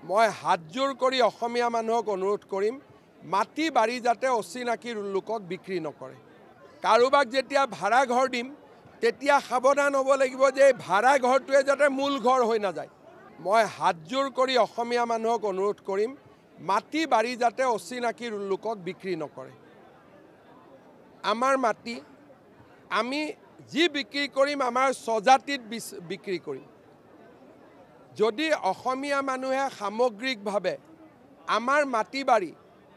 মই হাতজোৰ কৰি অসমীয়া মানুহক অনুৰোধ কৰিম মাটি বাৰী যাতে অচিনাকি লোকক বিক্ৰী নকৰে। কাৰোবাক যেতিয়া ভাড়া ঘৰ দিম তেতিয়া সাৱধান হ'ব লাগিব যে ভাড়া ঘৰটোৱে যাতে মূল ঘৰ হৈ নাযায়। মই হাতজোৰ কৰি অসমীয়া মানুহক অনুৰোধ কৰিম মাটি বাৰী যাতে অচিনাকি লোকক বিক্ৰী নকৰে। আমাৰ মাটি আমি যি বিক্ৰী কৰিম আমাৰ স্বজাতিত বিক্ৰী কৰিম। যদি অসমীয়া মানুহে সামগ্ৰিকভাৱে আমাৰ মাটি বাৰী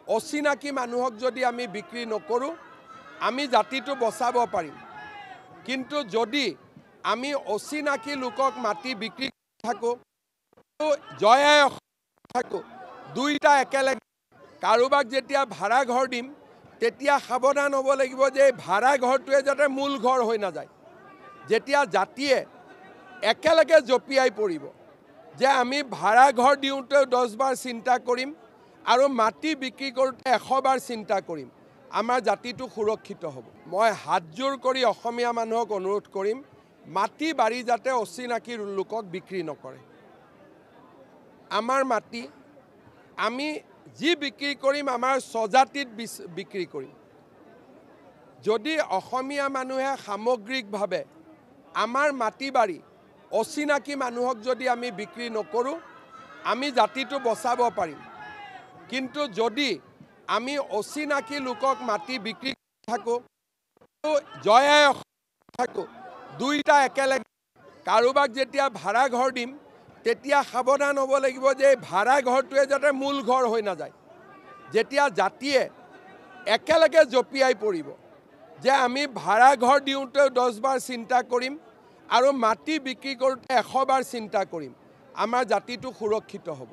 অচিনাকি মানুহক যদি আমি বিক্ৰী নকৰোঁ আমি জাতিটো বচাব পাৰিম। কিন্তু যদি আমি অচিনাকি লোকক মাটি বিক্ৰী থাকোঁ জয়াই থাকোঁ দুইটা একেলগে কাৰোবাক যেতিয়া ভাড়া ঘৰ দিম তেতিয়া সাৱধান হ'ব লাগিব যে ভাড়া ঘৰটোৱে যাতে মূল ঘৰ হৈ নাযায়। যেতিয়া জাতিয়ে একেলগে জঁপিয়াই পৰিব যে আমি ভাড়া ঘৰ দিওঁতেও 10 বাৰ চিন্তা কৰিম আৰু মাটি বিক্ৰী কৰোঁতে 100 বাৰ চিন্তা কৰিম, আমাৰ জাতিটো সুৰক্ষিত হ'ব। মই হাতজোৰ কৰি অসমীয়া মানুহক অনুৰোধ কৰিম মাটি বাৰী যাতে অচিনাকি লোকক বিক্ৰী নকৰে। আমাৰ মাটি আমি যি বিক্ৰী কৰিম আমাৰ স্বজাতিত বিক্ৰী কৰিম। যদি অসমীয়া মানুহে সামগ্ৰিকভাৱে আমাৰ মাটি বাৰী অচিনাকি মানুহক যদি আমি বিক্ৰী নকৰোঁ আমি জাতিটো বচাব পাৰিম। কিন্তু যদি আমি অচিনাকি লোকক মাটি বিক্ৰী থাকোঁ জয়াই থাকোঁ দুইটা একেলগে কাৰোবাক যেতিয়া ভাড়া ঘৰ দিম তেতিয়া সাৱধান হ'ব লাগিব যে ভাড়া ঘৰটোৱে যাতে মূল ঘৰ হৈ নাযায়। যেতিয়া জাতিয়ে একেলগে জঁপিয়াই পৰিব যে আমি ভাড়া ঘৰ দিওঁতেও 10 বাৰ চিন্তা কৰিম আৰু মাটি বিক্ৰী কৰোঁতে 100 বাৰ চিন্তা কৰিম, আমাৰ জাতিটো সুৰক্ষিত হ'ব।